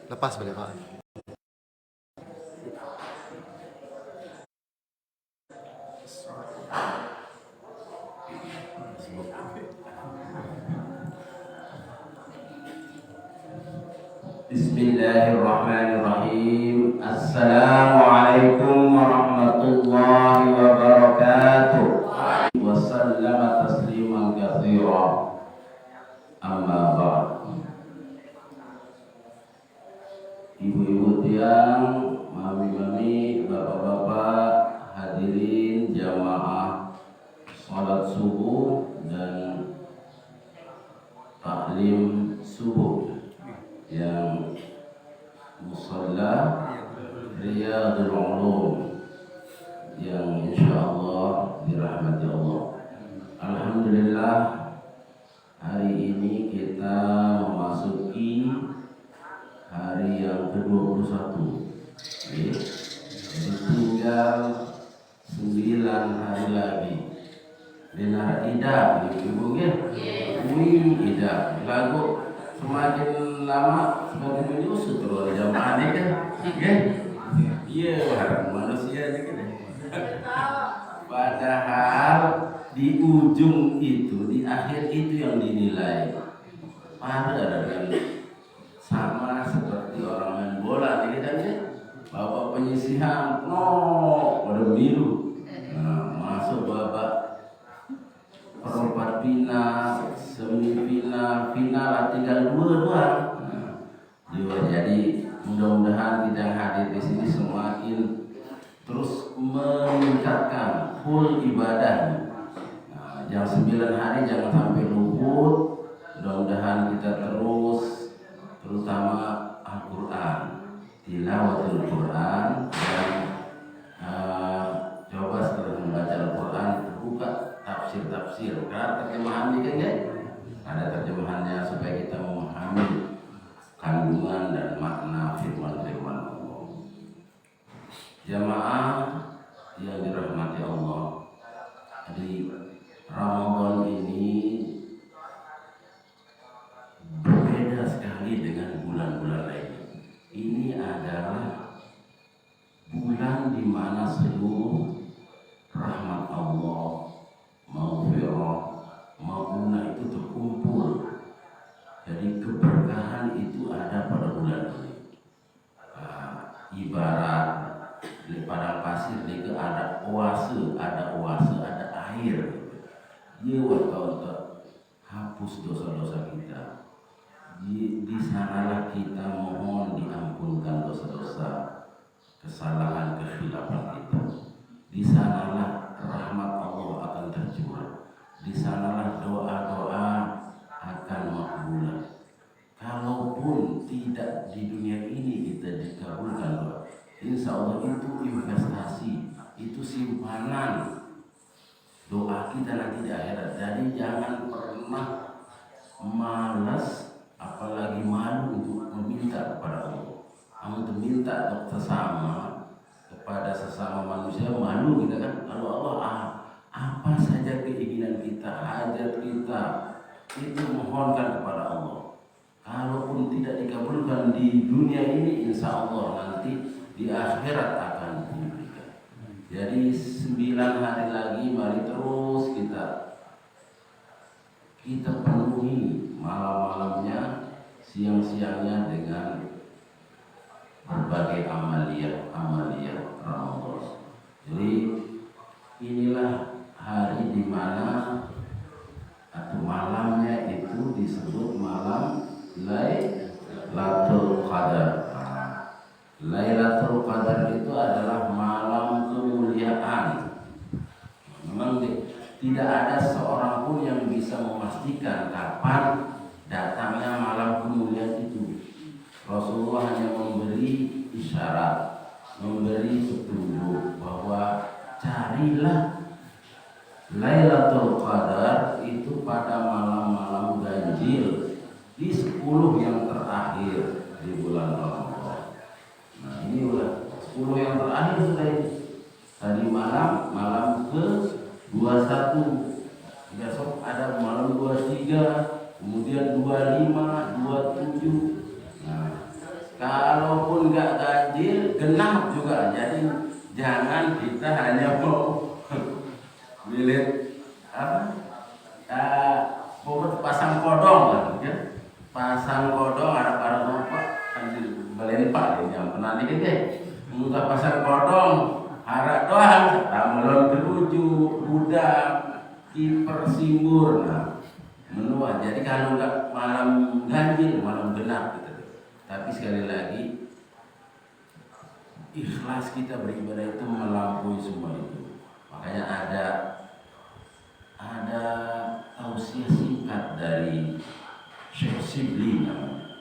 Lepas boleh Pak. Bismillahirrahmanirrahim. Assalamualaikum warahmatullahi wabarakatuh. Wa sallama tasliman katsira. Amma ba'd. Ibu-ibu tiang, mami-mami, bapak-bapak, hadirin jamaah salat subuh dan taklim subuh yang musalla Riyadul Ulum yang insyaallah dirahmati Allah. Alhamdulillah, hari ini kita memasuki hari yang ke-21. Jadi tinggal 9 hari lagi. Benar idah ibu ya. Wih idah. Lagu semakin lama semakin menyusut terus jamaah ini kan. Ya. Iya, manusia aja gitu. Padahal di ujung itu, di akhir itu yang dinilai. Padahal kan sama seperti orang main bola ini kan ya. Bapak penyisihan, pada biru. Nah, masuk babak perempat final, semifinal, final tinggal 2 doang. Jadi mudah-mudahan kita yang hadir di sini semakin terus meningkatkan full ibadah. Yang 9 hari jangan sampai luput. Mudah-mudahan kita terus, terutama Al-Quran, tilawatul Quran, dan coba setelah membaca Al-Quran buka tafsir-tafsir. Karena terjemahan ini kan ya, ada terjemahannya supaya kita memahami kandungan dan makna firman-firman Allah. Jamaah yang dirahmati Allah, di Ramadan ini berbeda sekali dengan bulan-bulan lainnya. Ini adalah bulan di mana seluruh rahmat Allah, maghfirah, maghunah itu terkumpul. Jadi keberkahan itu ada pada bulan ini. Ibarat di padang pasir itu ada oase, ada air. Dia untuk hapus dosa-dosa kita. Di sanalah kita mohon diampunkan dosa-dosa, kesalahan, kekhilafan kita. Di sanalah rahmat Allah akan tercurah. Di sanalah doa-doa akan makbulah. Kalaupun tidak di dunia ini kita dikabulkan doa, insya Allah itu investasi, itu simpanan doa kita nanti di akhirat. Jadi jangan pernah malas, apalagi malu untuk meminta kepada Allah. Kamu meminta kepada sesama manusia, malu kita kan. Kalau Allah apa saja keinginan kita, hajat kita, itu mohonkan kepada Allah. Kalaupun tidak dikabulkan di dunia ini, insya Allah nanti di akhirat akan diberikan. Jadi 9 hari lagi, mari terus kita penuhi malam-malamnya, siang-siangnya dengan berbagai amaliyah Ramadan. Jadi inilah hari di mana atau malamnya itu disebut malam Lailatul Qadar. Lailatul Qadar itu adalah malam kemuliaan. Memang tidak ada seorang pun yang bisa memastikan kapan datangnya malam kemuliaan itu. Rasulullah hanya memberi isyarat, memberi petunjuk bahwa carilah Lailatul Qadar itu pada malam-malam ganjil di 10 yang terakhir di bulan Ramadan. Nah ini udah 10 yang terakhir sudah ini. Tadi malam ke-21, besok ada malam 23, kemudian 25, 27. Nah apa? Pasang kodong lah, ya. Pasang kodong ada para lupa belempak yang pernah dikit deh. Muka pasang kodong harap doang, melon keruju, budak, kiper simbur, nah menua. Jadi kalau nggak malam ganjil, malam genap gitu. Tapi sekali lagi ikhlas kita beribadah itu melampaui semua itu. Makanya ada tausiah singkat dari Syekh Sibli namanya.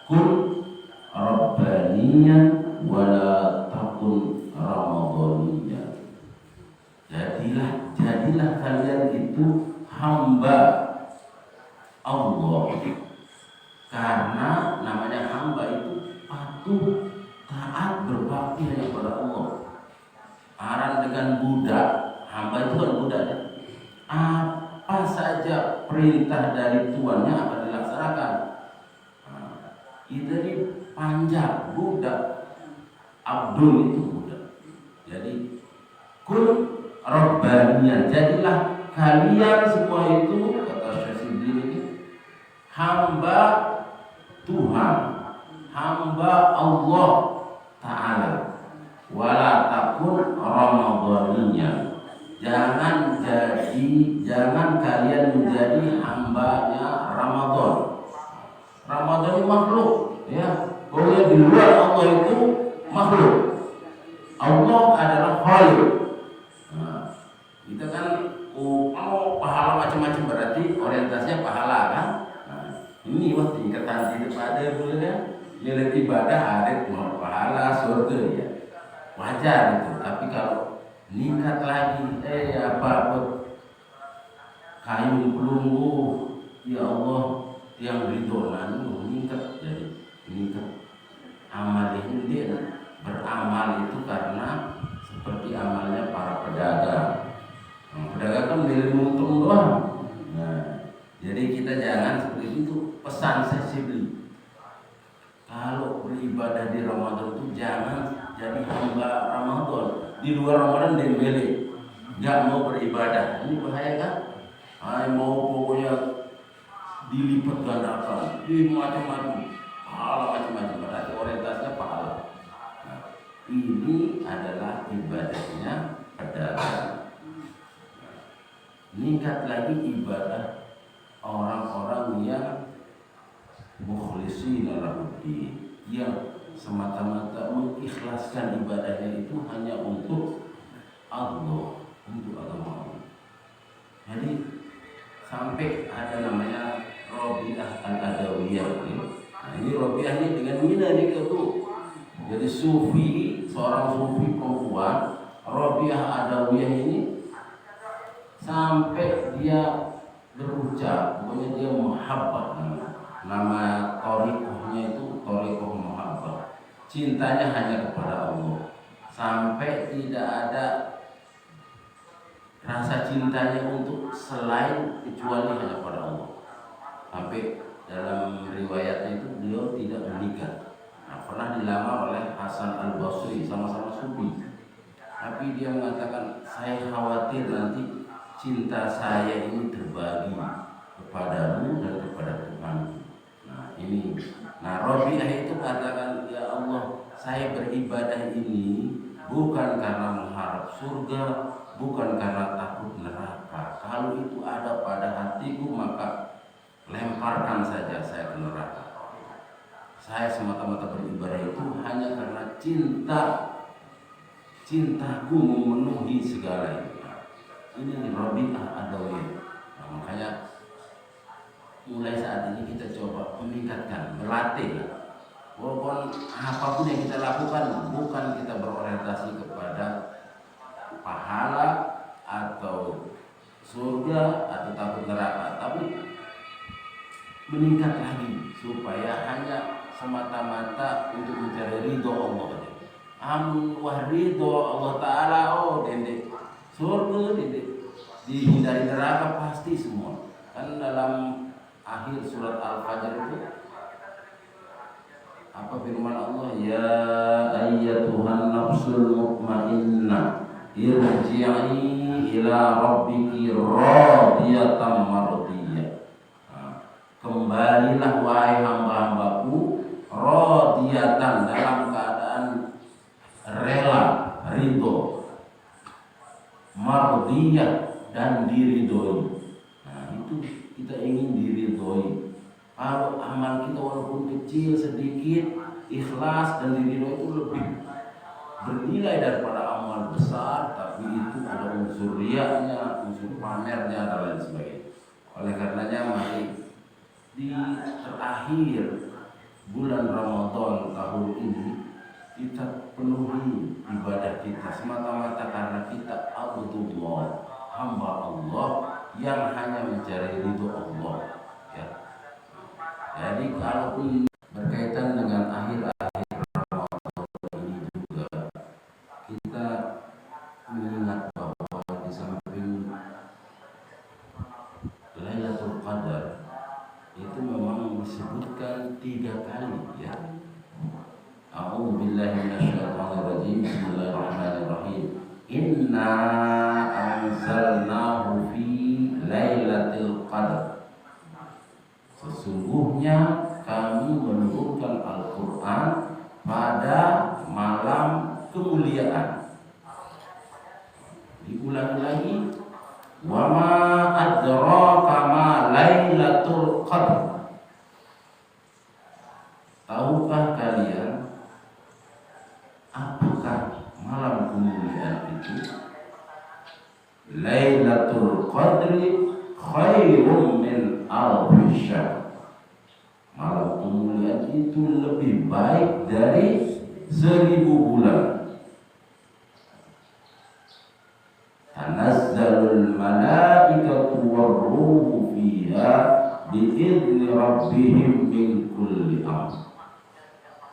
Kun rabbaniyan wala takun ramadhaniyan. Jadilah kalian itu hamba Allah. Karena namanya hamba itu patuh, taat, berbakti hanya kepada Allah. Aran dengan budak, hamba itu kan budak ya. Apa saja perintah dari tuannya akan dilaksanakan. Itu ini panjang budak, Abdul itu budak. Jadi kun rabbaniyan, jadilah kalian semua itu, kata Syazili ini, hamba Tuhan, hamba Allah Ta'ala. Wala takun ramadhaniyan. Jangan kalian menjadi hambanya Ramadan. Ramadan itu makhluk, ya. Pokoknya di luar Allah itu makhluk. Allah adalah khaliq. Nah, kita kan pahala macam-macam, berarti orientasinya pahala kan. Nah, ini waktu tingkatan hidup ada bolehnya nilai ibadah ada pahala surga ya. Wajar itu, tapi kalau meningkat lagi kayu pelunggu, ya Allah yang ridhoan meningkat, jadi meningkat amal ini. Dia beramal itu karena seperti amalnya para pedagang. Pedagang kan milih untung doang. Nah, jadi kita jangan seperti itu. Pesan saya sih beli, kalau beribadah di Ramadan itu jangan jadi hamba Ramadan. Di luar Ramadan dembele, nggak mau beribadah. Ini bahaya kan? Mau pokoknya dilipat gandakan, di macam-macam, pahala macam-macam. Berarti orientasinya pahala. Nah, ini adalah ibadahnya pedagang. Meningkat lagi ibadah orang-orang yang mukhlishina lahuddin, yang semata-mata mengikhlaskan ibadahnya itu hanya untuk Allah, untuk agama Allah. Jadi sampai ada namanya Rabi'ah al-Adawiyah. Nah, ini Rabi'ah ini dengan mina ini itu. Jadi sufi, seorang sufi perempuan, Rabi'ah Adawiyah ini sampai dia berucap, pokoknya dia muhabbah, nama thariqahnya itu thariqah muhabbah. Cintanya hanya kepada Allah, sampai tidak ada rasa cintanya untuk selain kecuali hanya pada Allah. Sampai dalam riwayatnya itu beliau tidak menikah. Nah, pernah dilamar oleh Hasan al-Basri, sama-sama sufi. Tapi dia mengatakan, saya khawatir nanti cinta saya ini terbagi kepadamu dan kepada Tuhan. Nah ini, Rabi'ah itu katakan, ya Allah, saya beribadah ini bukan karena mengharap surga, bukan karena takut neraka. Kalau itu ada pada hatiku, maka lemparkan saja saya ke neraka. Saya semata-mata beribadah itu hanya karena cintaku memenuhi segala itu. Ini Rabi'ah Adawiyah. Nah, makanya mulai saat ini kita coba meningkatkan, melatih. Walaupun apapun yang kita lakukan, bukan kita berorientasi kepada pahala atau surga atau takut neraka, tapi meningkat lagi supaya hanya semata-mata untuk mencari ridho Allah. Wah ridho Allah Ta'ala, dendek surga, dihindari neraka pasti semua. Kan dalam akhir surat Al-Fajr itu apa firman Allah? Ya ayyatuhan nafsul mutmainnah irji'i ila rabbiki radiyatan mardiyah. Kembalilah wahai hamba-hambaku radiyatan, dalam keadaan rela, ridho, mardiyah, dan diridhoi. Nah, itu kita ingin diridhoi. Kalau amal kita walaupun kecil sedikit, ikhlas dan diridhoi itu lebih bernilai daripada amal besar, tapi itu ada unsur riaknya, unsur pamernya, dan lain sebagainya. Oleh karenanya mari di terakhir bulan Ramadan tahun ini kita penuhi ibadah kita semata-mata karena kita abdullah, hamba Allah yang hanya mencari ridho Allah, ya. Jadi kalaupun berkaitan dengan akhir-akhir Ramadan ini juga kita mengingat bahwa di samping Lailatul Qadar itu memang disebutkan 3 kali, ya. A'udzubillahi minasyaitonirrajim. Bismillahirrahmanirrahim. Inna anzalnahu fi lailatul qadar. Sesungguhnya kami menurunkan Al-Quran pada malam kemuliaan. Diulangi lagi, wa ma adraka ma lailatul qadar. Tahukah kalian apakah malam kemuliaan itu? Lailatul qadri khairum min alfi syahr. Malam kemuliaan itu lebih baik dari 1000 bulan. Tanazzalul malaikatu warruhu fiha bi'izni rabbihim min kulli amr.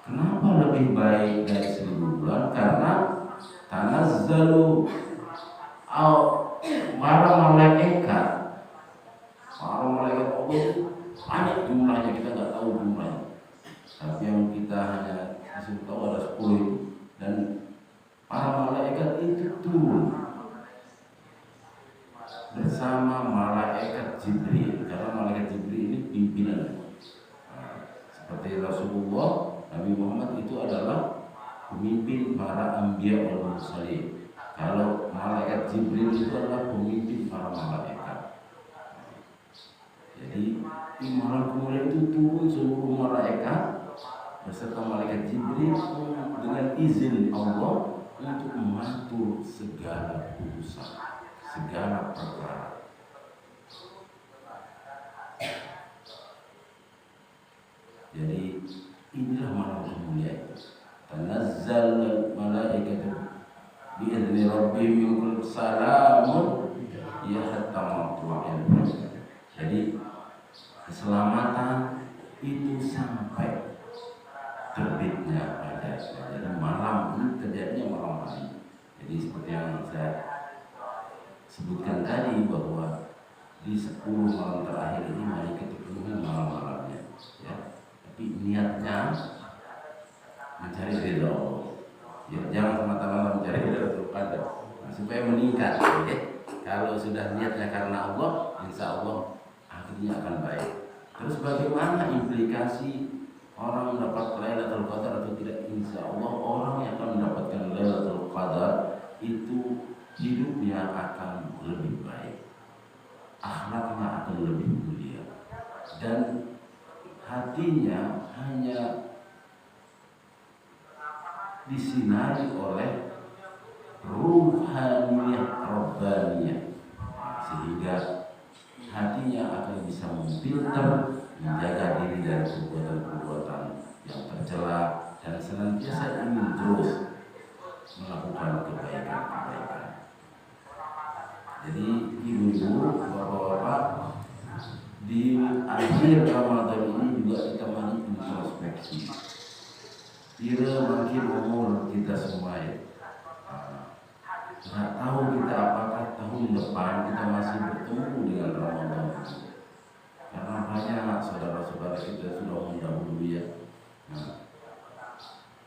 Kenapa lebih baik dari 1000 bulan? Karena tanazzalu para malaikat Allah itu banyak jumlahnya, kita nggak tahu jumlahnya. Tapi yang kita hanya disuruh tahu ada 10 itu. Dan para malaikat itu turun bersama malaikat Jibril, karena malaikat Jibril ini pimpinan. Seperti Rasulullah, Nabi Muhammad itu adalah pemimpin para anbiya wal mursalin. Kalau malaikat Jibril itu adalah pemimpin para malaikat. Jadi di malam kemuliaan itu turun seluruh malaikat beserta malaikat Jibril dengan izin Allah untuk mengatur segala urusan, segala perkara. Jadi inilah malam kemuliaan. Tanazzal malaikatu bi'izni rabbihim min kulli salamun ya hatta matla'il fajr. Jadi keselamatan itu sampai terbitnya fajar. Jadi malam ini terjadinya malam hari. Jadi seperti yang saya sebutkan tadi bahwa di 10 malam terakhir ini mari kita penuhi malam-malamnya, ya. Tapi niatnya mencari ridha Allah. Ya, jangan semata-mata mencari ridha Qadar. Nah, supaya meningkat, ya. Kalau sudah niatnya karena Allah, insya Allah akhirnya akan baik. Terus bagaimana implikasi orang mendapat Lailatul Qadar atau tidak? Insya Allah orang yang akan mendapatkan Lailatul Qadar itu hidupnya akan lebih baik, akhlaknya akan lebih mulia, dan hatinya hanya disinari oleh ruhaniyah rabbaniyah, sehingga hatinya akan bisa memfilter, menjaga diri dari perbuatan-perbuatan yang tercela dan senantiasa ingin terus melakukan kebaikan-kebaikan. Jadi ibu-ibu, bapak-bapak, di akhir Ramadan ini juga kita mari introspeksi. Kira makin umur kita semua, ya. Nggak tahu kita apakah tahun depan kita masih bertemu dengan Ramadan. Karena banyak saudara-saudara kita sudah mendahului, ya. Nah,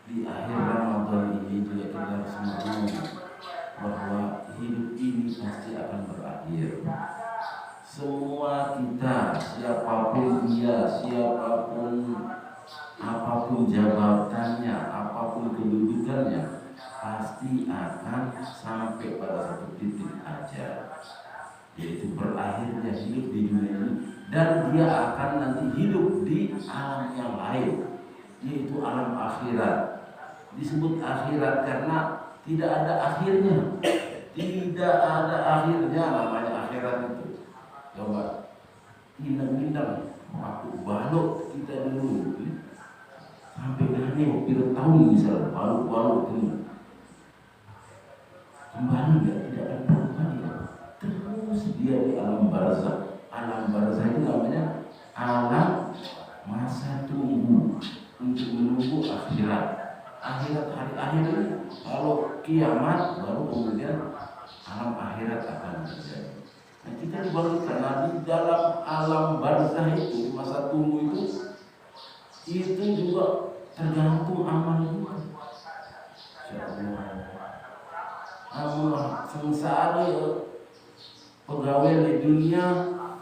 di akhir Ramadan ini juga kita harus mengenal bahwa hidup ini pasti akan berakhir. Semua kita, siapapun dia, siapapun apapun jabatannya, apapun kedudukannya, pasti akan sampai pada satu titik aja, yaitu berakhirnya hidup di dunia ini, dan dia akan nanti hidup di alam yang lain, yaitu alam akhirat. Disebut akhirat karena tidak ada akhirnya, tidak ada akhirnya namanya akhirat itu. Coba indang-indang waktu balok kita dulu sampai nanti waktu tahun misal balok itu kembali tidak akan kembali, terus dia di alam barzakh. Alam barzakh itu namanya alam masa tunggu untuk menunggu akhirat. Akhirat hari akhir ini, kalau kiamat baru kemudian alam akhirat akan terjadi. Nah, kita dibaru karena di dalam alam barzakh itu, masa tunggu itu juga tergantung amal juga. Allah sengsara pegawai di dunia,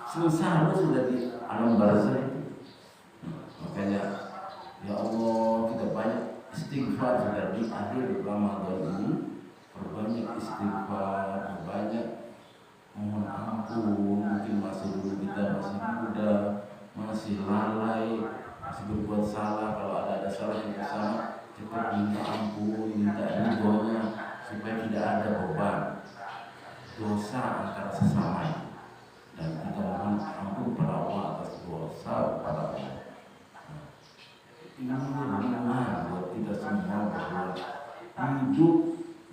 sengsara sudah di alam barzakh itu. Makanya ya Allah, kita banyak istighfar sudah di akhir Ramadan ini. Perbanyak istighfar, banyak mohon ampun. Mungkin masih dulu kita masih muda, masih lalai, masih berbuat salah. Kalau ada salah yang bersama, cepat minta ampun, minta ridhonya, supaya tidak ada beban dosa antara sesama, dan kita mohon ampun pada Allah atas dosa pada Allah. Ini renungan buat kita semua bahwa hidup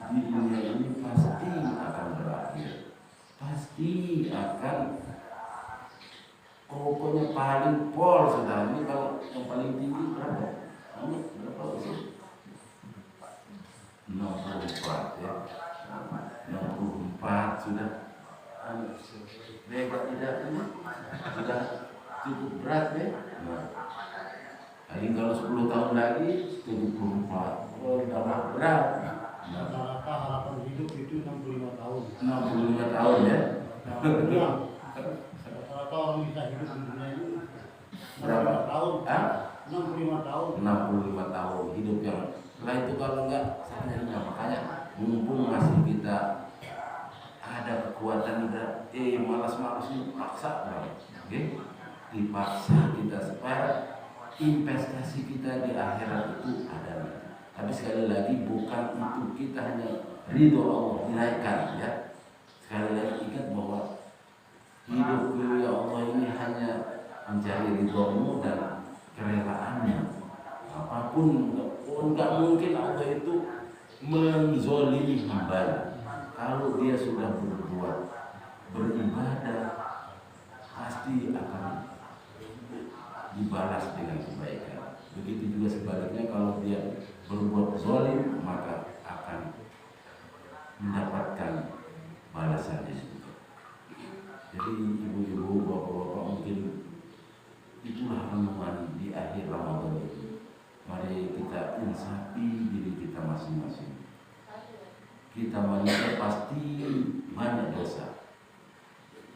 di dunia ini pasti akan berakhir, pasti akan pokoknya paling pol sudah. Ini kalau yang paling tinggi berapa? Berapa usia? 64 ya, 64 sudah. Berat tidak ini sudah cukup berat ya. Paling kalau 10 tahun lagi 74. Oh, tambah berat. Rata-rata harapan hidup itu 65 tahun. 65 tahun ya. Rata-rata orang bisa hidup di dunia ini Berapa tahun? 65 tahun. 65 tahun hidup yang. Setelah itu kalau enggak sayangnya, makanya mumpung masih kita ada kekuatan, udah malas-malas paksa, oke? Dipaksa kita supaya investasi kita di akhirat itu ada. Tapi sekali lagi bukan untuk kita hanya ridho Allah dinaikkan ya. Sekali lagi ingat bahwa hidupku ya Allah ini hanya mencari ridhomu dan kerelaannya. Apapun enggak mungkin Allah itu menzolimi hamba. Kalau dia sudah berbuat beribadah, pasti akan dibalas dengan kebaikan. Begitu juga sebaliknya, kalau dia berbuat zalim, maka akan mendapatkan balasannya juga. Jadi ibu-ibu, bapak-bapak, mungkin itulah renungan di akhir Ramadan ini. Mari kita insafi diri kita masing-masing. Kita manusia pasti banyak dosa,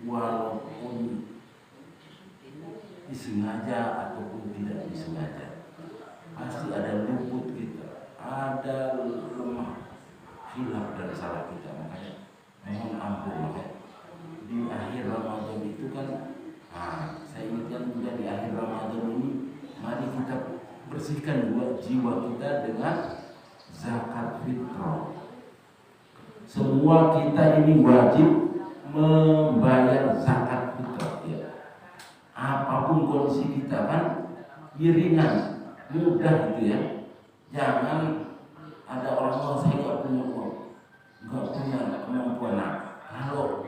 walaupun disengaja ataupun tidak disengaja. Pasti ada luput kita, ada lemah, hilaf dan salah kita. Makanya mohon ampun. Makanya di akhir Ramadan itu kan, saya ingatkan juga di akhir Ramadan ini, mari kita bersihkan jiwa kita dengan zakat fitrah. Semua kita ini wajib membayar zakat fitrah ya. Apapun kondisi kita kan iringan, mudah itu ya. Jangan ada orang tua saya nggak punya uang, nggak punya kemampuan. Kalau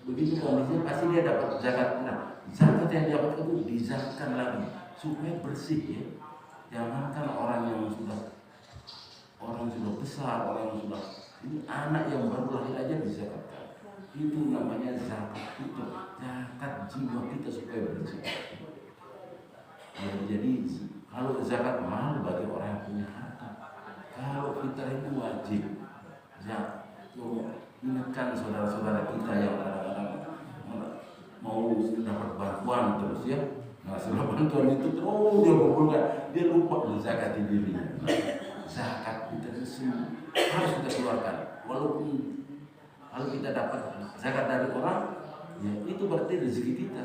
begitu kondisinya pasti dia dapat zakat fitrah. Zakat yang dapat itu dizakatkan lagi supaya bersih ya. Jangankan orang yang sudah besar, orang yang sudah ini anak yang baru lahir aja dizakatkan. Itu namanya zakat itu, zakat jiwa kita supaya bersih. Ya, jadi kalau zakat mahal bagi orang yang punya harta. Kalau kita itu wajib Ingatkan saudara-saudara kita yang kadang-kadang mau dapat bantuan terus ya. Nah setelah bantuan itu terus dia kumpulkan, dia lupa menzakati dirinya. Zakat kita harus kita keluarkan. Walaupun kalau kita dapat zakat dari orang, ya itu berarti rezeki kita,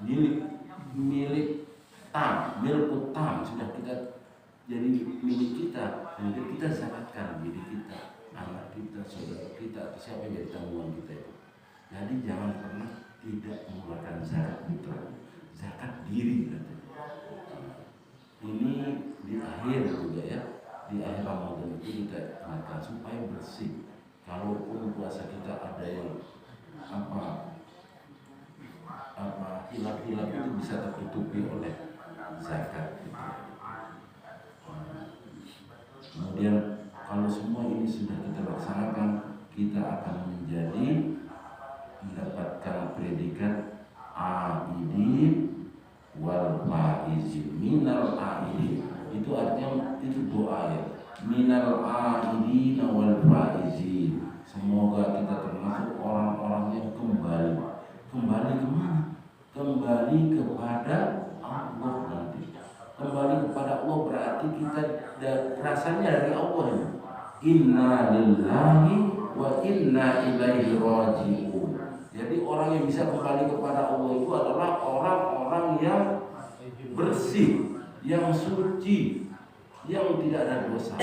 milik milik utang sudah kita jadi milik kita, kemudian kita zakatkan diri kita, anak kita, saudara kita, atau siapa yang jadi tanggungan kita itu. Jadi jangan pernah tidak mengeluarkan zakat fitrah, zakat diri katanya. Ini di akhir juga ya, di akhir Ramadan itu kita ingatkan supaya bersih. Kalaupun puasa kita ada yang hilaf-hilaf itu bisa tertutupi oleh zakat. Kemudian kalau semua ini sudah kita laksanakan, kita akan mendapatkan predikat aidin wal faizin. Minal aidin itu artinya itu doa ya. Minal aidin wal faizin. Semoga kita termasuk orang-orang yang kembali kemana? Kembali kepada Allah nanti. Kembali kepada Allah berarti kita rasanya dari Allah ini. Inna lillahi wa inna ilaihi raji'un. Jadi orang yang bisa kembali kepada Allah itu adalah orang-orang yang bersih, yang suci, yang tidak ada dosa.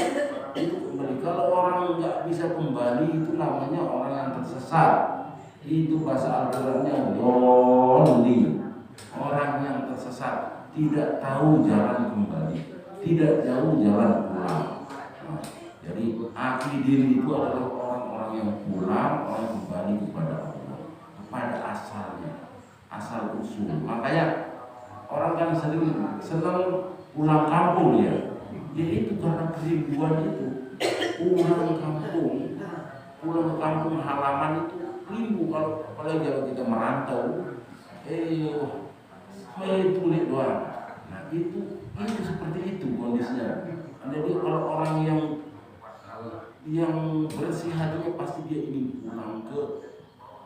Itu kembali. Kalau orang nggak bisa kembali itu namanya orang yang tersesat. Itu bahasa Al-Qur'annya dhalin. Orang yang tersesat, tidak tahu jalan kembali, tidak tahu jalan pulang. Jadi akidin itu adalah orang-orang yang pulang, orang kembali kepada Allah, kepada asalnya, asal usul. Makanya orang kan senang pulang kampung ya. Itu karena kerinduan itu. Pulang ke kampung halaman itu rindu. Kalau kita merantau, itu lihat doang. Nah itu seperti itu kondisinya. Jadi kalau orang yang bersih hatinya pasti dia ingin pulang ke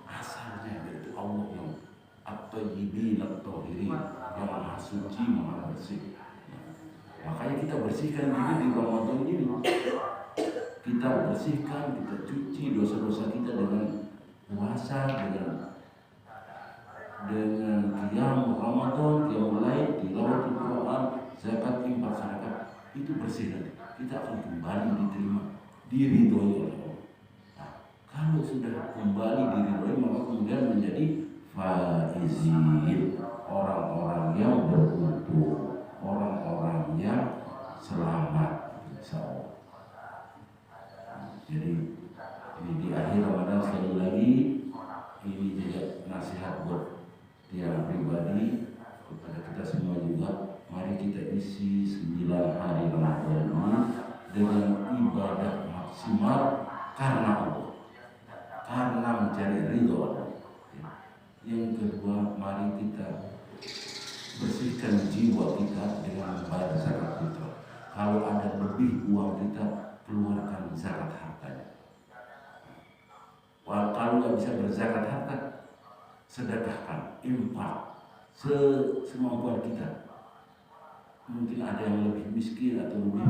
asalnya, yaitu Allah yang at-tayyibin at-tahirin, yang maha suci, maha bersih. Makanya kita bersihkan diri di Ramadan ini. Kita bersihkan, kita cuci dosa-dosa kita dengan puasa, dengan qiyam Ramadan, qiyam lail, tilawatul Quran, zakat, infak, sedekah. Itu bersih nanti. Kita akan kembali diterima, diridhoi oleh Allah. Nah, kalau sudah kembali diridhoi, maka kemudian menjadi faizin, orang-orang yang beruntung, orang-orang yang selamat, insyaallah. Jadi ini di akhir Ramadan sekali lagi, ini juga nasihat buat tiap pribadi kepada kita semua juga. Mari kita isi 9 hari Ramadan ini dengan ibadah maksimal karena Allah, karena mencari ridho Allah. Yang kedua, mari kita bersihkan jiwa kita dengan membayar zakat fitrah. Kalau ada lebih uang kita, keluarkan zakat hartanya. Kalau nggak bisa berzakat harta, sedekahkan, infak semampuan kita. Mungkin ada yang lebih miskin atau lebih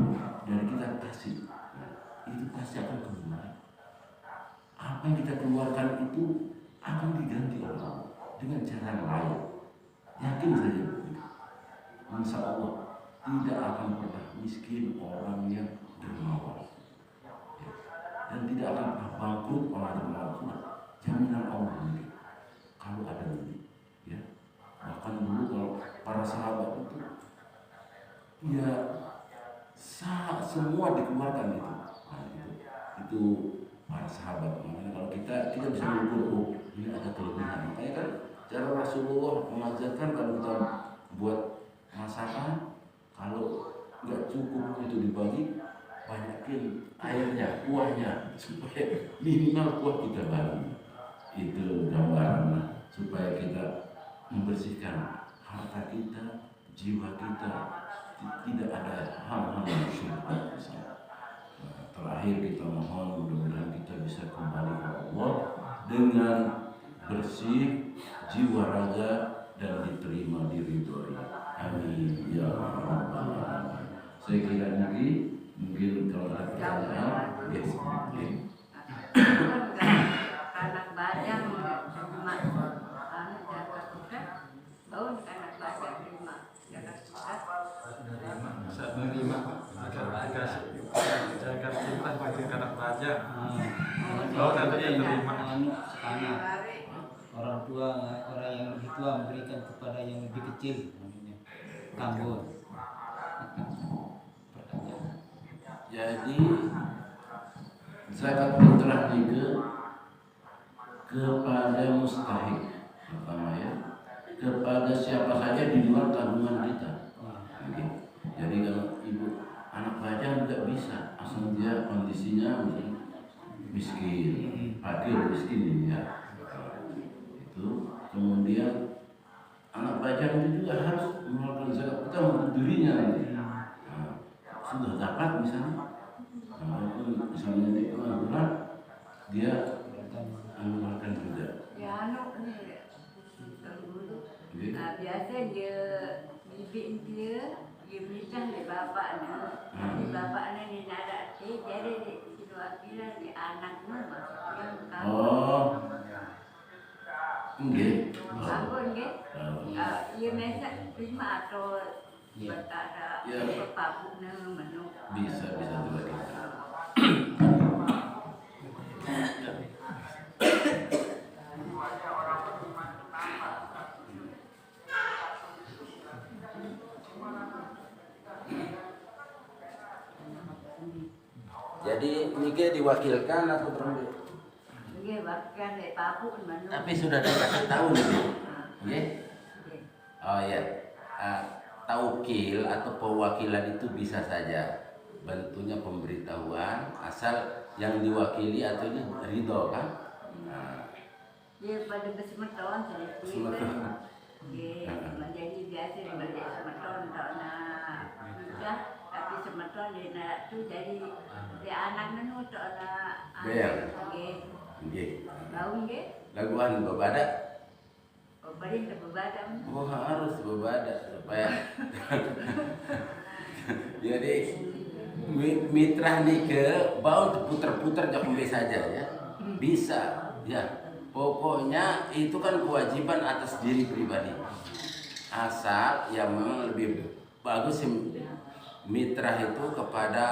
dari kita, kasih. Itu pasti akan kembali. Apa yang kita keluarkan itu akan diganti oleh Allah dengan cara yang lain. Yakin saja, insya Allah tidak akan pernah miskin orang yang dermawan, dan tidak akan pernah bangkrut orang dermawan. Jaminan Allah ini kalau ada ini, ya. Bahkan dulu kalau para sahabat itu, ya semua dikeluarkan itu. Nah, itu para sahabat. Makanya kalau kita bisa mengukur, ini ada kelebihan. Makanya kan cara Rasulullah mengajarkan kalau kita buat masakan, kalau nggak cukup itu dibagi, banyakin airnya, kuahnya, supaya minimal kuah kita bagi. Itu gambaran supaya kita membersihkan harta kita, jiwa kita, tidak ada hal-hal yang syubhat. terakhir kita mohon mudah-mudahan kita bisa kembali ke Allah dengan bersih jiwa raga dan diterima diridhoi. Amin ya rabbal alamin. Saya kira ini mungkin kalau ada pertanyaan, yes, mungkin. Anak bajang cuma anu jaga pusat, bau anak bajang lima jaga pusat. Saat menerima agar jaga cinta bagi anak bajang. Kalau nanti yang terima anak orang tua, orang yang lebih tua memberikan kepada yang lebih kecil, namanya tambur. Jadi zakat fitrah itu kepada mustahik, pertama ya, kepada siapa saja di luar tabungan kita. Oke. Jadi kalau ibu anak bajang tidak bisa, asal dia kondisinya miskin, fakir miskin ini ya. Itu kemudian anak bajang itu juga harus mengeluarkan zakat fitrah untuk dirinya nanti. Sudah dapat misalnya, walaupun misalnya di tengah bulan dia mengeluarkan juga. Ya anu ni dulu. Nah, biasa dia bibik dia menikah di bapaknya. Di bapaknya ni nak ada jadi di wakil di anaknya yang kamu. Oh, enggak. Aku enggak. Ia mesej terima atau berkata papuna menu. Bisa juga kita. Jadi Nike diwakilkan atau berapa? Nggih, bahkan di papun menu. Tapi sudah dikasih tahu nih. Nggih. Oh ya. Taukil atau pewakilan itu bisa saja bentuknya pemberitahuan asal yang diwakili atau ridho kan. Dia pada kesemeton sedikit. Semeton. Nggih, menjadi biasa balik semeton tak nak sudah tapi semeton dia nak tu jadi dia anak nenu tak nak. Nggih. Nggih. Bau nggih. Laguan bebadak. Paling terbebadak. Oh harus bebadak supaya jadi mitra nike bau putar-putar jangan saja ya. Bisa ya. Pokoknya itu kan kewajiban atas diri pribadi. Asal yang memang lebih bagus mitra itu kepada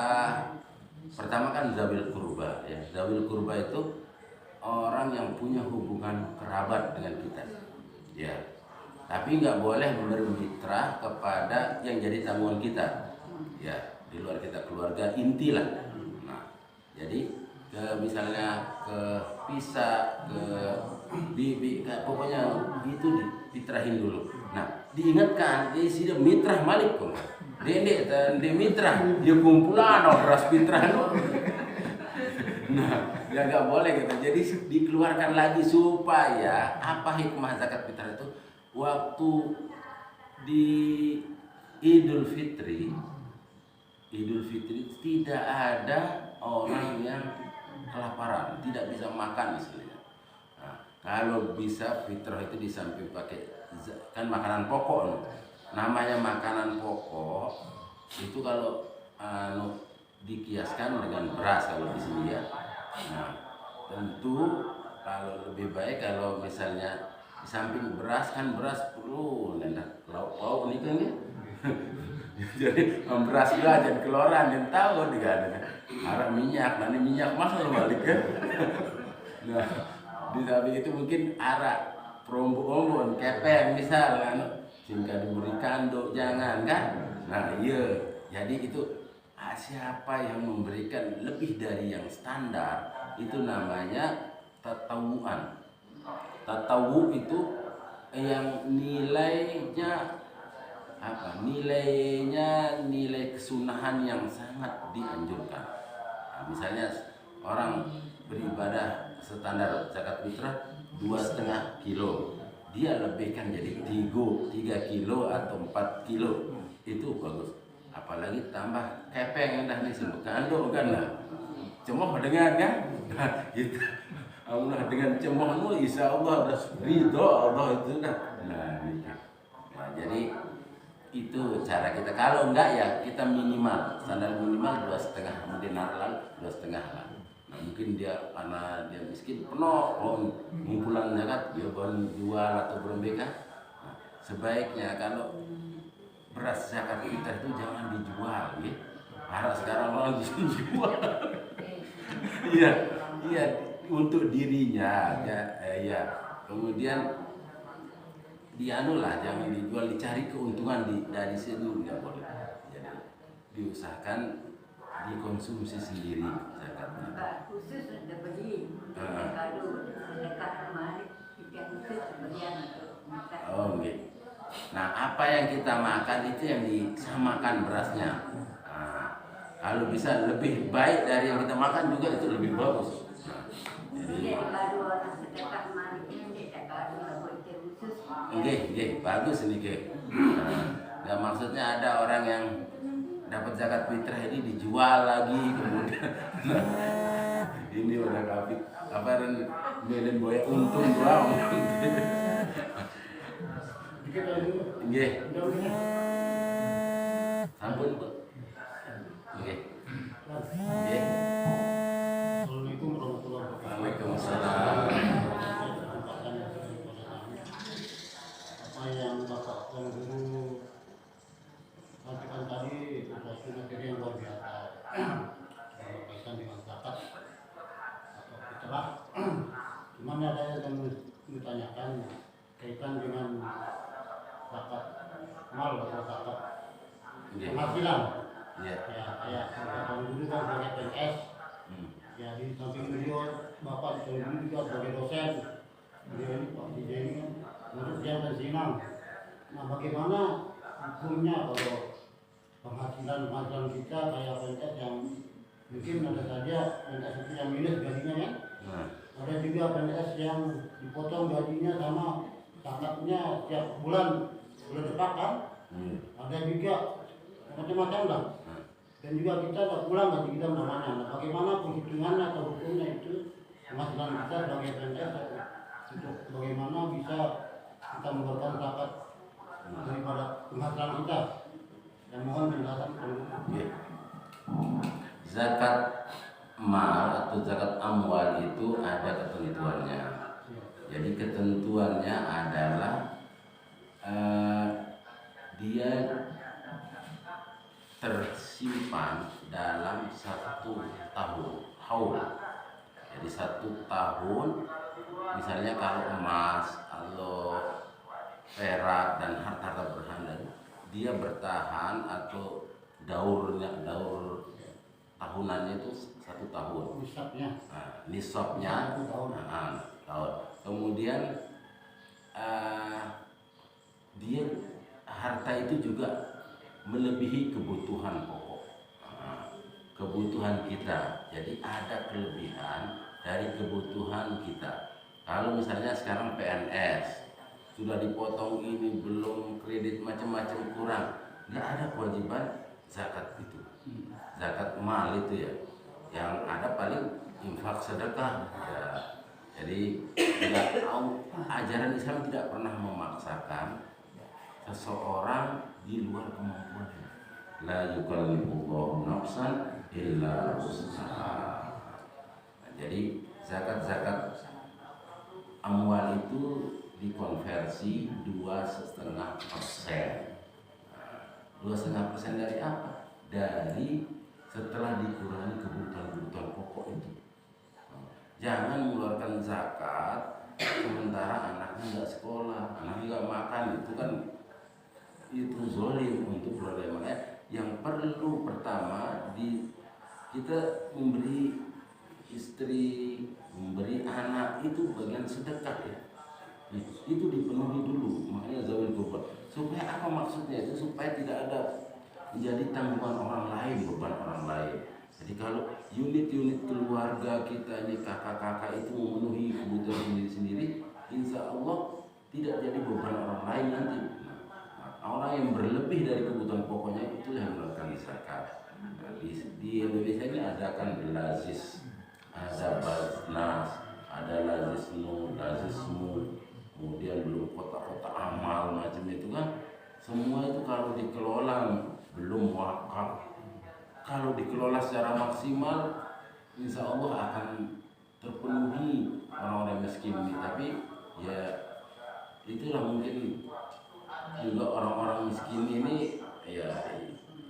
pertama kan zawil kurba ya. Zawil kurba itu orang yang punya hubungan kerabat dengan kita. Ya. Tapi nggak boleh bermitra kepada yang jadi tanggungan kita. Ya, di luar kita keluarga inti lah. Nah, jadi misalnya ke pisah, ke bibi, pokoknya itu ditrahin dulu. Nah, diingatkan di sini mitra malik pun. Dede dan di mitra dia kumpulan beras mitra. Nah, ya nggak boleh gitu. Jadi dikeluarkan lagi supaya apa hikmah zakat fitrah itu waktu di Idul Fitri tidak ada orang yang kelaparan, tidak bisa makan misalnya. Nah, kalau bisa fitrah itu di samping pakai kan makanan pokok, namanya makanan pokok itu kalau dikiaskan dengan beras kalau di sini ya. Nah, tentu kalau lebih baik kalau misalnya di samping beras kan beras perlu lauk ini kan ya. Jadi beras juga jadi keluaran dan tahu juga harap minyak, nanti minyak mahal balik ya. Nah, di samping itu mungkin arak perombo-ombon, kepeng misal kan, sehingga diberi kanduk jangan kan. Nah iya, jadi itu siapa yang memberikan lebih dari yang standar itu namanya tatawuan. Tatawu itu yang nilainya apa? Nilai kesunahan yang sangat dianjurkan. Nah, misalnya orang beribadah standar zakat fitrah 2,5 kilo, dia lebihkan jadi 3 kilo atau 4 kilo, itu bagus. apalagi tambah kepeng dah nih sebut kandung kan lah. Cemoh dengan kan? Gitu. Allah dengan cemohmu insya Allah dah ridho Allah itu dah. Nah, gitu. Nah, jadi itu cara kita. Kalau enggak ya kita minimal standar minimal 2,5 dinar lah, 2,5 lah. Nah, mungkin dia karena dia miskin penuh ngumpulan zakat dia baru jual atau belum beka. Nah, sebaiknya kalau beras zakat kita itu jangan dijual, ya. Karena sekarang orang dijual. Iya, iya untuk dirinya, ya. Kemudian dianulah jangan dijual, dicari keuntungan dari sini nggak boleh. Jadi diusahakan dikonsumsi sendiri zakatnya. Pak khusus sudah beli kado sedekah kemarin kita khusus berian untuk Oh, gitu. Nah, apa yang kita makan itu yang disamakan berasnya. Nah, kalau bisa lebih baik dari yang kita makan juga itu lebih bagus. Nah, jadi kado orang sedekah kemarin ini kado buat khusus. Nggih, bagus ini nggih. Nah, maksudnya ada orang yang dapat zakat fitrah ini dijual lagi kemudian. Nah, ini udah kapit apa melen boya untung doang. Dikit lagi. Nggih. Udah, udah. Sampun, Bu. Nggih. Nggih. Assalamualaikum warahmatullahi wabarakatuh. Waalaikumsalam. Apa yang Bapak Tuan Guru sampaikan tadi adalah materi yang luar biasa berkaitan dengan zakat atau fitrah. Cuman ada yang ditanyakan kaitan dengan zakat mal atau zakat Nggih. penghasilan. Iya. Ya, kayak Bapak Tuan Guru kan sebagai PNS. Ya di samping beliau Bapak Tuan Guru juga sebagai dosen. Beliau ini Pak DJ ini kan untuk jam pensiunan. Nah, bagaimana hukumnya kalau penghasilan kita kayak PNS yang mungkin ada saja PNS itu yang minus gajinya kan? Nah, Ada juga PNS yang dipotong gajinya sama sangatnya setiap bulan depan kan? Ada juga macam-macam lah. Dan juga kita tak pulang gaji kita namanya. Nah, bagaimana penghitungannya atau hukumnya itu penghasilan kita sebagai PNS untuk bagaimana bisa kita mengeluarkan zakat daripada penghasilan kita. Yang mohon penjelasan dulu. nggih. Zakat mal atau zakat amwal itu ada ketentuannya. Jadi ketentuannya adalah dia tersimpan dalam 1 tahun haul. Jadi 1 tahun misalnya kalau emas atau perak dan harta berharga dia bertahan atau daur tahunannya itu 1 tahun. Nisabnya. Nah, nisabnya 1 tahun. tahun. Kemudian dia harta itu juga melebihi kebutuhan pokok, kebutuhan kita. Jadi ada kelebihan dari kebutuhan kita. Kalau misalnya sekarang PNS sudah dipotong ini belum kredit macam-macam kurang, nggak ada kewajiban zakat itu, zakat mal itu ya. Yang ada paling infak sedekah ya. Jadi ajaran Islam tidak pernah memaksakan seseorang di luar kemampuannya. La yukallifullahu nafsan illa wus'aha. Nah, jadi zakat amwal itu dikonversi 2,5%. 2,5% dari apa? Dari setelah dikurangi kebutuhan pokok itu. Jangan mengeluarkan zakat sementara anaknya nggak sekolah, anaknya nggak makan, itu zolim untuk keluarga. Makanya yang perlu pertama kita memberi istri, memberi anak itu bagian sedekah ya. Itu dipenuhi dulu, makanya zawil kurban. Supaya apa maksudnya itu? Supaya tidak ada menjadi tanggungan orang lain, beban orang lain. Jadi kalau unit-unit keluarga kita ini kakak-kakak itu memenuhi kebutuhan sendiri-sendiri, insya Allah tidak jadi beban orang lain nanti. Nah, orang yang berlebih dari kebutuhan pokoknya itu yang melakukan zakat. Nah, di Indonesia ini ada kan lazis, ada basnas, ada lazismu, kemudian belum kotak-kotak amal macam itu kan. Semua itu kalau dikelola belum wakaf, kalau dikelola secara maksimal, insya Allah akan terpenuhi orang-orang miskin ini. Tapi ya itulah mungkin juga orang-orang miskin ini, ya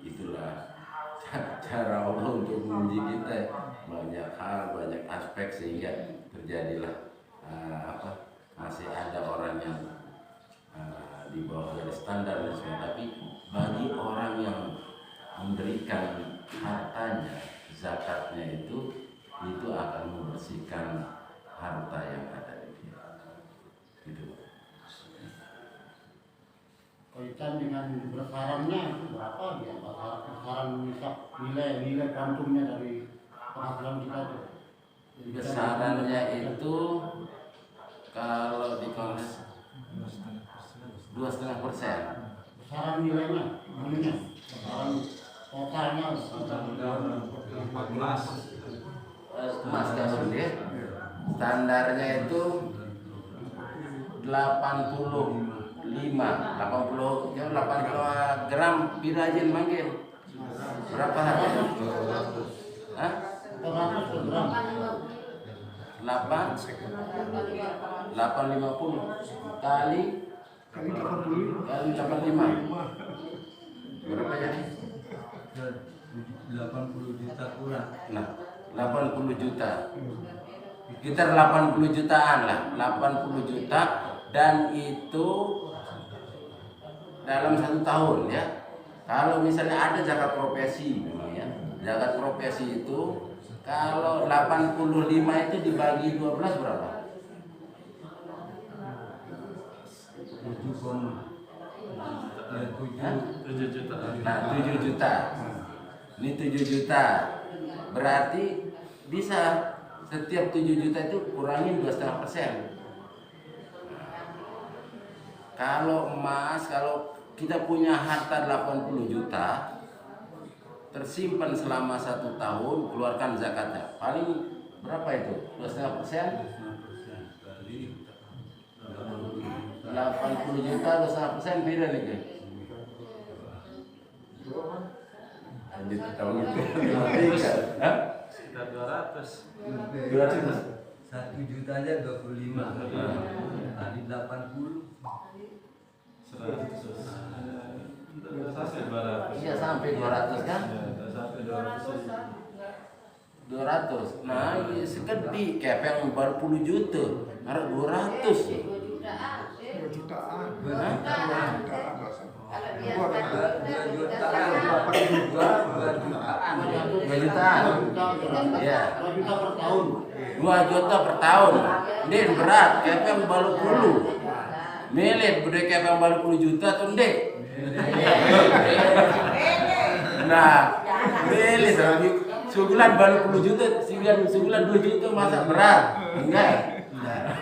itulah cara Allah untuk menguji kita. Banyak hal, banyak aspek sehingga terjadilah masih ada orang yang di bawah dari standar dan sebagainya. Tapi bagi orang yang memberikan hartanya, zakatnya itu akan membersihkan harta yang ada di dia. Gitu. Kaitan dengan besarannya itu berapa dia? Besaran nilai kuantumnya dari penghasilan kita itu. Besarannya itu kalau di kongres 2,5%. Besaran nilainya, besaran totalnya. Emas kasur ya. Standarnya itu 80 gram pirajen manggil. Berapa harganya? Hah? 400 gram. 850 kali 85. Berapa ya? 80 juta kurang. Nah, 80 juta. Sekitar 80 jutaan lah, 80 juta, dan itu dalam 1 tahun ya. Kalau misalnya ada zakat profesi memang ya. Zakat profesi itu kalau 85 itu dibagi 12 berapa? 7 juta. Nah, 7 juta. Ini 7 juta. Berarti bisa setiap 7 juta itu kurangin 2,5%. Kalau emas, kalau kita punya harta 80 juta tersimpan selama 1 tahun, keluarkan zakatnya. Paling berapa itu? 2,5%? 80 juta 2,5% beda nih guys. Lanjut tahun itu. Sekitar 200. 1 juta aja 25. Kali 80. 100. Sampai 200. Iya sampai 200 kan? Sampai 200. 200. Nah, ini segede kayak yang baru 10 juta, harus 200. 2 jutaan. 2 jutaan. Iya. 2 juta per tahun. 2 juta per tahun. Din berat, kayak yang baru 10. Milit bude kayak yang baru 10 juta tuh dek. Nah, milit lagi sebulan baru 10 juta, sebulan 2 juta masa berat. Enggak. Nah,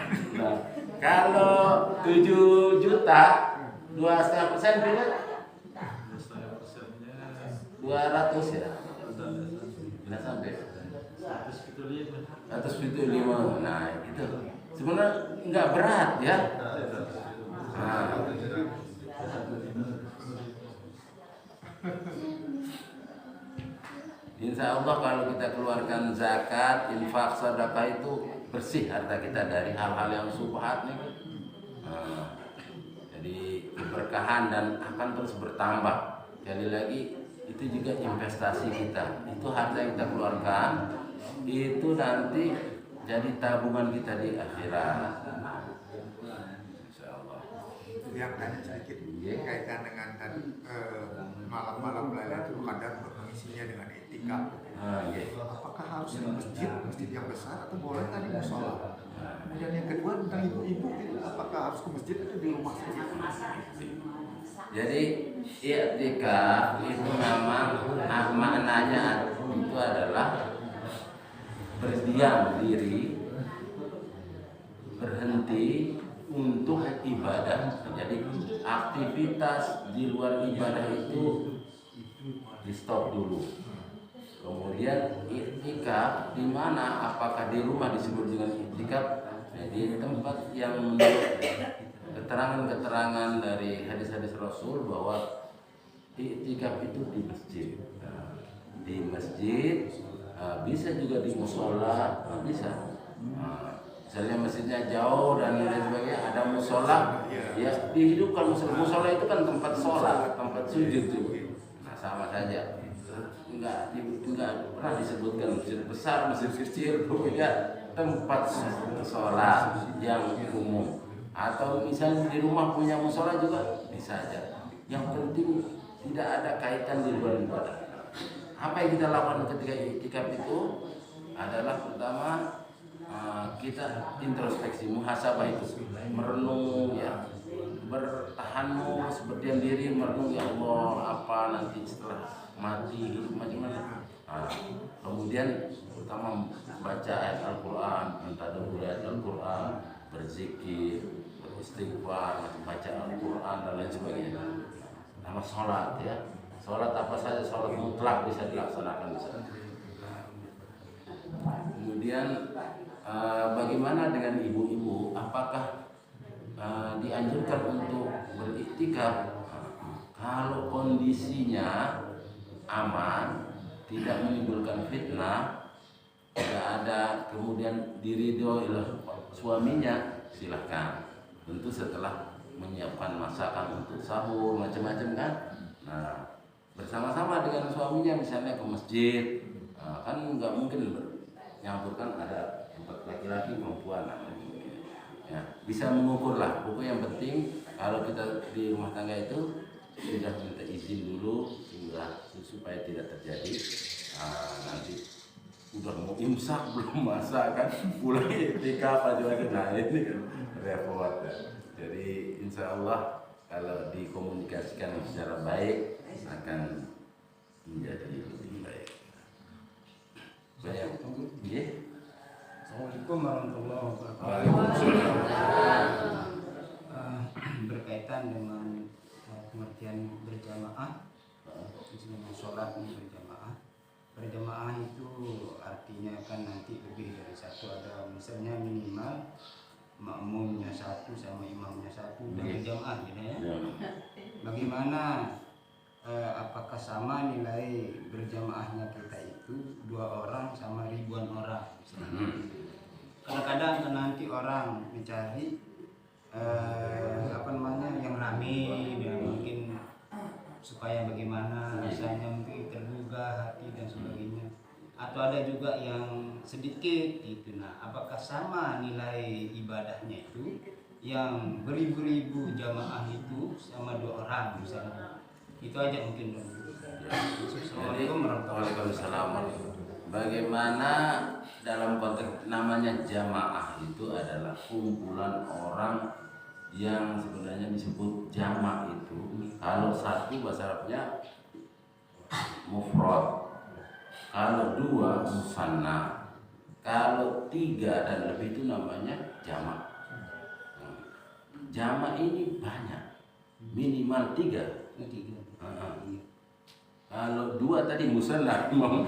kalau 7 juta 2,5% bila 200 ya. Bila sampai 175. Nah, itu sebenarnya enggak berat ya. Nah. Insya Allah kalau kita keluarkan zakat, infak, sedekah itu bersih harta kita dari hal-hal yang subhat nih. Nah, jadi keberkahan dan akan terus bertambah. Sekali lagi itu juga investasi kita. Itu harta yang kita keluarkan itu nanti jadi tabungan kita di akhirat. Yang tanya sedikit kaitan dengan tadi malam-malam Lailatul Qadar mengisinya dengan etika. Apakah harus di masjid yang besar atau boleh tadi musola? Kemudian yang kedua tentang ibu-ibu itu apakah harus ke masjid atau di rumah saja? Jadi i'tikaf itu maknanya itu adalah berdiam diri, berhenti untuk ibadah. Jadi aktivitas di luar ibadah itu di stop dulu. Kemudian iktikaf di mana? Apakah di rumah disebut dengan iktikaf? Jadi tempat yang menurut keterangan-keterangan dari hadis-hadis Rasul bahwa iktikaf itu di masjid. Di masjid, bisa juga di musola, bisa. Misalnya masjidnya jauh dan lain sebagainya, ada musola, ya dihidupkan musola. Musola itu kan tempat sholat, tempat sujud juga. Nah, sama saja. Enggak pernah disebutkan masjid besar, masjid kecil, pokoknya tempat sholat yang umum. Atau misalnya di rumah punya musola juga bisa aja. Yang penting tidak ada kaitan di luar ibadah. Apa yang kita lakukan ketika iktikaf itu adalah pertama kita introspeksi, muhasabah itu, merenung ya, bertahannu seperti diri, merenung ya Allah apa nanti setelah mati hidup macam mana. Kemudian pertama baca ayat Al-Quran, mentadabbur ayat Al-Quran, berzikir, beristighfar, baca Al-Quran dan lain sebagainya. Nama sholat ya, sholat apa saja, sholat mutlak bisa dilaksanakan di sana. Kemudian bagaimana dengan ibu-ibu? Apakah dianjurkan untuk beriktikaf? Kalau kondisinya aman, tidak menimbulkan fitnah, tidak ada kemudian diridhoi oleh suaminya, silahkan. Tentu setelah menyiapkan masakan untuk sahur macam-macam kan. Nah, bersama-sama dengan suaminya misalnya ke masjid, kan nggak mungkin nyampurkan ada laki-laki perempuan. Ya, bisa mengukur lah. Pokoknya yang penting kalau kita di rumah tangga itu sudah minta izin dulu supaya tidak terjadi nanti udah mau imsak belum masak kan, pulang iktikaf aja lagi. Nah ini kan repot ya. Jadi insya Allah kalau dikomunikasikan secara baik akan menjadi lebih baik. Banyak, ya. Assalamualaikum warahmatullahi wabarakatuh. Waalaikumsalam. Berkaitan dengan pengertian berjamaah, misalnya sholat berjamaah. Berjamaah itu artinya kan nanti lebih dari satu, ada misalnya minimal makmumnya satu sama imamnya satu dan berjamaah gitu ya. Bagaimana apakah sama nilai berjamaahnya kita itu 2 orang sama ribuan orang? Kadang-kadang kan nanti orang mencari yang rame dan mungkin supaya bagaimana rasanya mungkin tergugah hati dan sebagainya, atau ada juga yang sedikit gitu. Nah, apakah sama nilai ibadahnya itu yang beribu-ribu jamaah itu sama 2 orang misalnya? Itu aja mungkin. Assalamualaikum warahmatullahi wabarakatuh. Bagaimana dalam konteks namanya jamaah itu adalah kumpulan orang yang sebenarnya disebut jamak itu. Kalau satu bahasa Arabnya mufrad, kalau 2 musanna, kalau 3 dan lebih itu namanya jamak. Jamak ini banyak, minimal 3. Kalau 2 tadi musanna, imam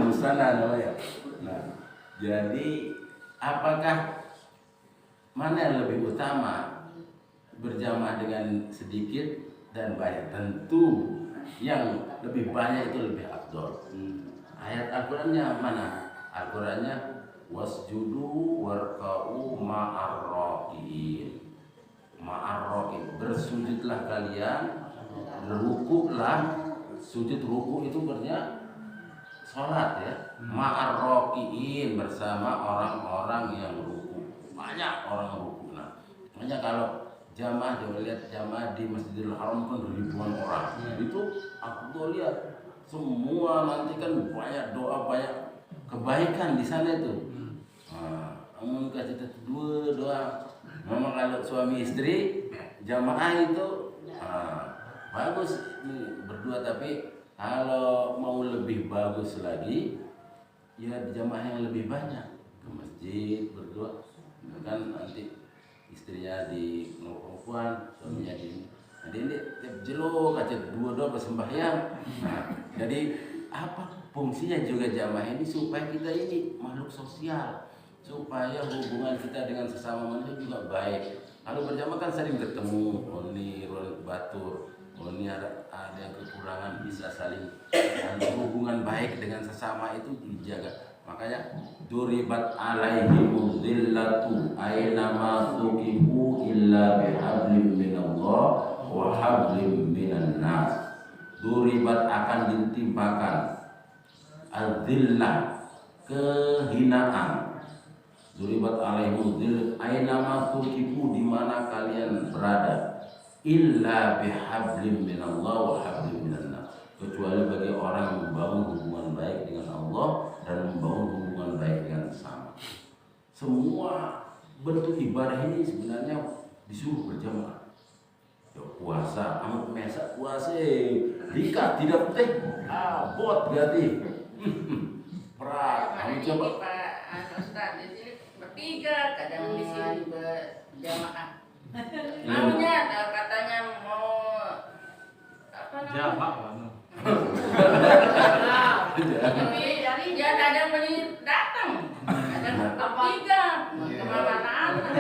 musanna namanya. Nah, jadi apakah mana yang lebih utama, berjamaah dengan sedikit dan banyak? Tentu yang lebih banyak itu lebih afdol. Ayat Al-Qur'annya mana? Al-Qur'annya wasjudu warka'u ma'arraqiin. Ma'arraqiin, bersujudlah kalian, rukuklah. Sujud ruku itu berarti sholat ya. Ma'arraqiin, bersama orang-orang yang ruku. Banyak orang ruku. Nah, makanya kalau jamaah, dia lihat jamaah di Masjidil Haram kan ribuan orang. Itu aku lihat semua nanti kan banyak doa, banyak kebaikan di sana itu. Namun kasih 2 doa. Memang kalau suami istri jamaah itu bagus nih berdua, tapi kalau mau lebih bagus lagi ya jamaah yang lebih banyak ke masjid berdua. kan nanti istrinya di perempuan, suaminya di jadi ini tiap jelo kacet dua bersembahyang. Jadi apa fungsinya juga jamaah ini supaya kita ini makhluk sosial, supaya hubungan kita dengan sesama manusia juga baik. Kalau berjamaah kan sering bertemu, ini batur, ini ada yang kekurangan, bisa saling hubungan baik dengan sesama itu dijaga. Makanya duribat alaihimul dhillatu aina ma tuqifu illa bihablim minallah wa hablim minan nas. Duribat akan ditimpakan al-dhillah, kehinaan. Duribat alaihimul dhillat aina ma tuqifu, di mana kalian berada, illa bihablim minallah wa hablim minan nas, kecuali bagi orang yang membangun hubungan baik dengan Allah dan membangun hubungan baik dengan sesama. Semua bentuk ibadah ini sebenarnya disuruh berjamaah. Ya, puasa, amat mesak puasa, jika tidak teh, bot ganti. Berat, kami coba. Pak Ustaz di sini bertiga, kadang di sini berjamaah. Maunya katanya mau apa namanya? Jamak Jadi dia kadang datang, kadang bertiga, kemana-mana.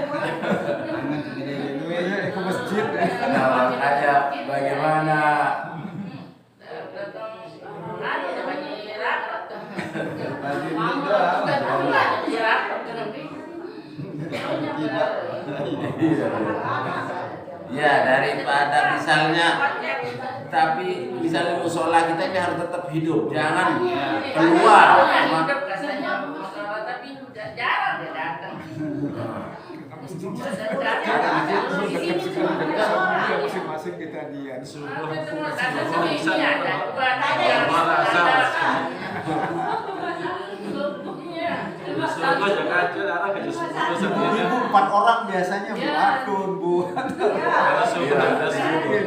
Ke masjid. Nah, makanya bagaimana ya, daripada misalnya, tapi misalnya musola kita ini harus tetap hidup, jangan keluar. Tapi jarang dia datang. Masing-masing kita dia. Subuh jaga aja arah ke subuh sendiri. 4 orang biasanya berakun, Bu. Karena subuh ada subuh.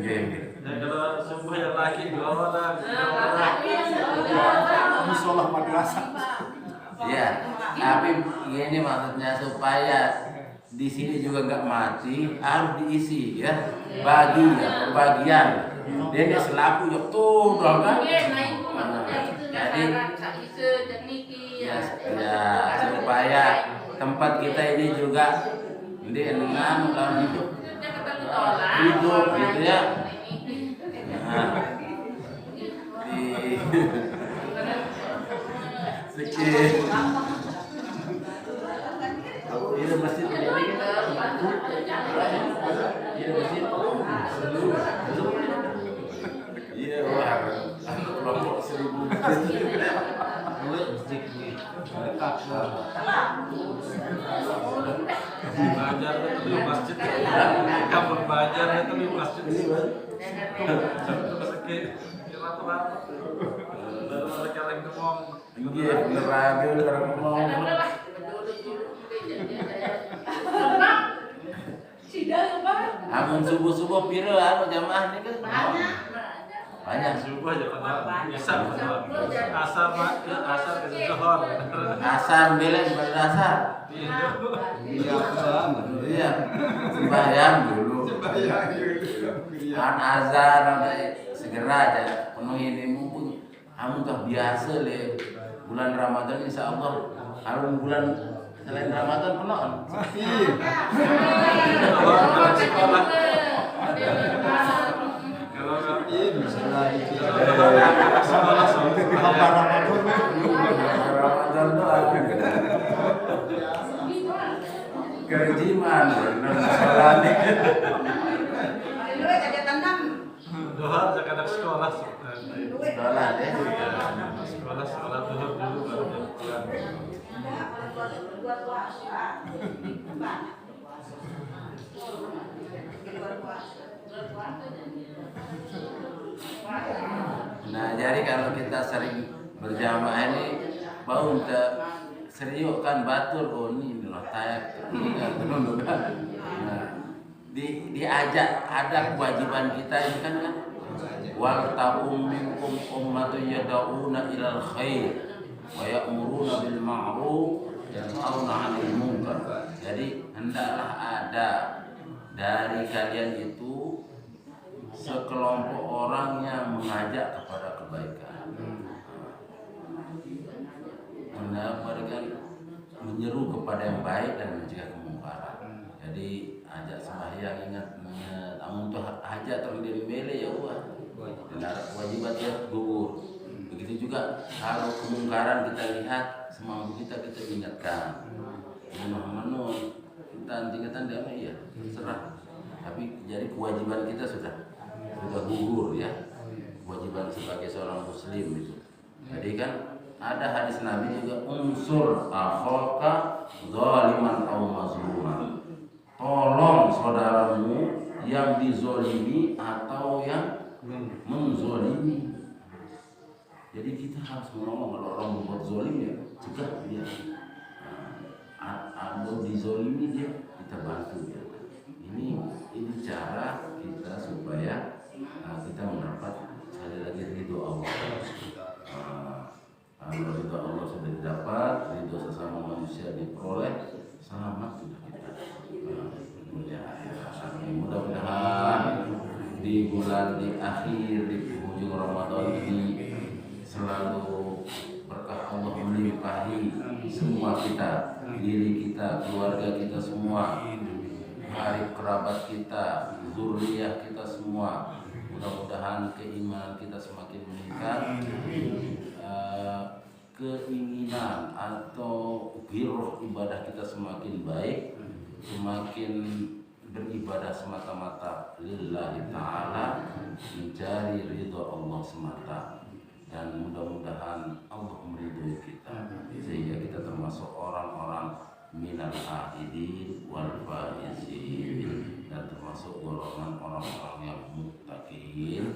Ya kalau subuh yang laki 2 orang, 3 orang. Musola madrasah. Ya, tapi ini maksudnya supaya di sini juga nggak mati, harus diisi ya, bagi ya, pembagian. Dia selaku yuk tuh dong kan. Jadi ya, supaya tempat kita ini juga dengan hidup gitu ya. Nah, sedikit. Ini masjid ini masjid. Iya, wah, kelompok 1000 masjid dekat Banjar itu di masjid. Kampung Banjar itu di masjid. Rata-rata. Mereka yang ngomong. Iya, bener lagi orang ngomong. Amun subuh-subuh piro anu jamaah ini kan banyak. Subuh aja kenal. Bisa kenal. Asar ke Johor. Asar belen berdasar. Iya. Sembahyang dulu. An azan segera aja penuhi ini mumpung. Amun tak biasa le bulan Ramadan insya Allah. Kalau bulan selain Ramadan penuh. Ramadan tuh ada kerjiman salat. Johor kadang sekolah. Salat ya. Sekolah dulu baru pulang. Nah, jadi kalau kita sering berjamaah ini bau serius kan batul, oh ini loh tayak ini kan. Nah, diajak, ada kewajiban kita ini kan wal takum minkum ummatun yad'una ilal khair wa ya'muruna bil ma'ruf yanhauna 'anil munkar. Jadi hendaklah ada dari kalian itu sekelompok orang yang mengajak kepada kebaikan. Mereka menyeru kepada yang baik dan mencegah kemungkaran. Jadi ajak sembahyang ingat untuk hajat terlebih mele ya Allah. Benar kewajiban dia gugur. Begitu juga kalau kemungkaran kita lihat semampu kita ingatkan. Menu kita tingkatan damai ya terserah. Tapi jadi kewajiban kita sudah gugur ya. Kewajiban sebagai seorang muslim itu. Jadi kan ada hadis Nabi juga unsur akhaka zaliman aw mazluman. Tolong saudaramu yang dizolimi atau yang menzolimi. Jadi kita harus menolong kalau orang membuat zolim ya cegah dia. Atau dizolimi dia kita bantu dia. Ini cara kita supaya kita mendapat sekali lagi ridho Allah. Kalau ridho Allah sudah didapat, ridho sesama manusia diperoleh, selamat sudah kita. Mudah-mudahan di bulan di akhir di penghujung Ramadan ini selalu berkah Allah melimpahi semua kita, diri kita, keluarga kita semua, karib kerabat kita, zuriyah kita semua. Mudah-mudahan keimanan kita semakin meningkat, keinginan atau giroh ibadah kita semakin baik, semakin beribadah semata-mata lillahi ta'ala, mencari ridho Allah semata. Dan mudah-mudahan Allah meridhoi kita sehingga kita termasuk orang-orang minal aidin wal faizin dan termasuk golongan orang-orang yang muttaqin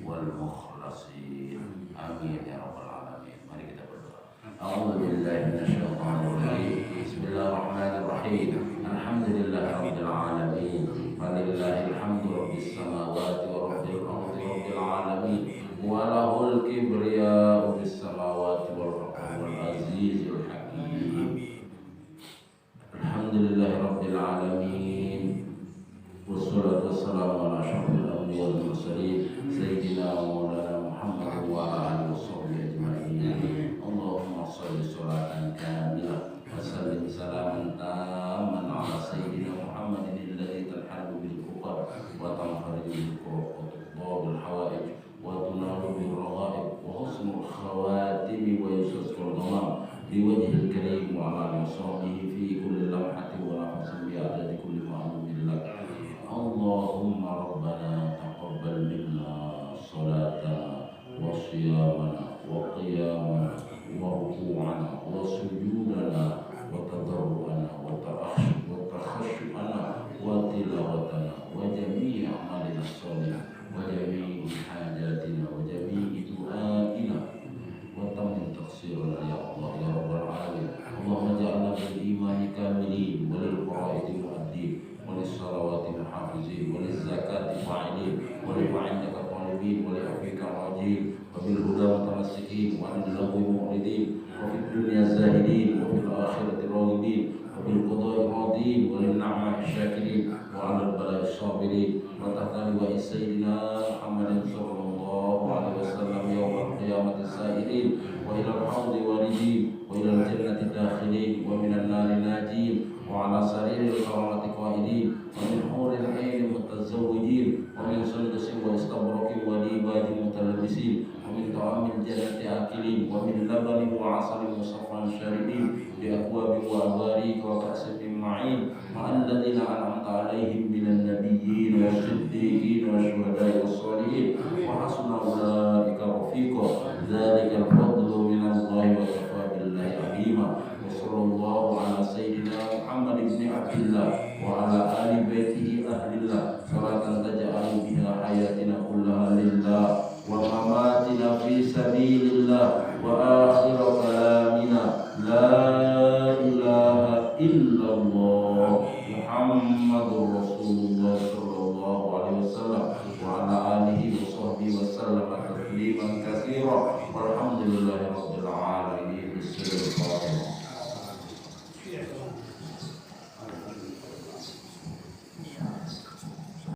wal mukhlasin. Amin ya rabbal alamin. Mari kita berdoa. A'udzu billahi minasyaitonir rajim. Bismillahirrahmanirrahim. Alhamdulillahirabbil alamin. Walillahil hamdu rabbis samawati wa rabbil ardi rabbil alamin. Walahul kibriya'u bis samawati wal ardi wal azizul hakim. Alhamdulillahirabbil alamin. Wassalatu wassalamu ala asyrafil anbiya'i wal mursalin sayyidina wa maulana Muhammad wa ala alihi washabbihi ajma'in. Allahumma shalli sholatan kamilah wa sallim salaman tamman ala sayyidina Muhammadin alladzi tanhalu bil uqad wa tanfariju bil qurub wa tuqda bil hawaij wa tunalu bil raghaib wa husnul khawatim wa yusassul ghamam bi wajhil karim wa ala alihi washabbihi fi kulli lamhatin wa nafsin bi adadi kulli ma'lumin lak. Allahumma rabbana taqabbal minna salatana wa siyamana wa qiyamana wa ruku'ana wa sujudana wa tadarru'ana wa takhashu'ana wa tilawatana wa jami'a amalina sholih wa jami'i hajatina wa jami'i du'aina wa tammin taqsirana ya Allah ya rabbal alamin. Allahumma ja'alna bil imani kamilin wa lil fara'idi mu'addin وللصلوات محافظين وللزكاة فاعلين ولما عندك طالبين ولعفوك راجين وبالهدى متمسكين وعن اللغو معرضين وفي الدنيا زاهدين وفي الآخرة راغبين وبالقضاء راضين وللنعماء شاكرين وعلى البلاء الصابرين وتحت لواء سيدنا محمد صلى الله عليه وسلم يوم القيامة السائرين وإلى الحوض واردين وإلى الجنة داخلين ومن النار ناجين وعلى سرير الكرامة قائدين ومن حور العين متزوجين ومن سندس واستبرق وديباج متلبسين ومن طعام الجنة آكلين ومن لبن وعسل مصفى شاربين بأكواب وأباريك وكأس من معين مع الذين أنعمت عليهم من النبيين والصديقين والشهداء والصالحين وحسن أولئك رفيقا ذلك الفضل من الله وكفى بالله عليما. وصلى الله على سيدنا محمد بن عبد الله وعلى آل بيته أهل الله صلاة تجعل بها حياتنا كلها لله ومماتنا في سبيل الله وآخر كلامنا لا إله إلا الله محمد رسول الله صلى الله عليه وسلم وعلى آله وصحبه وسلم تسليما كثيرا والحمد لله رب العالمين. بسم الله.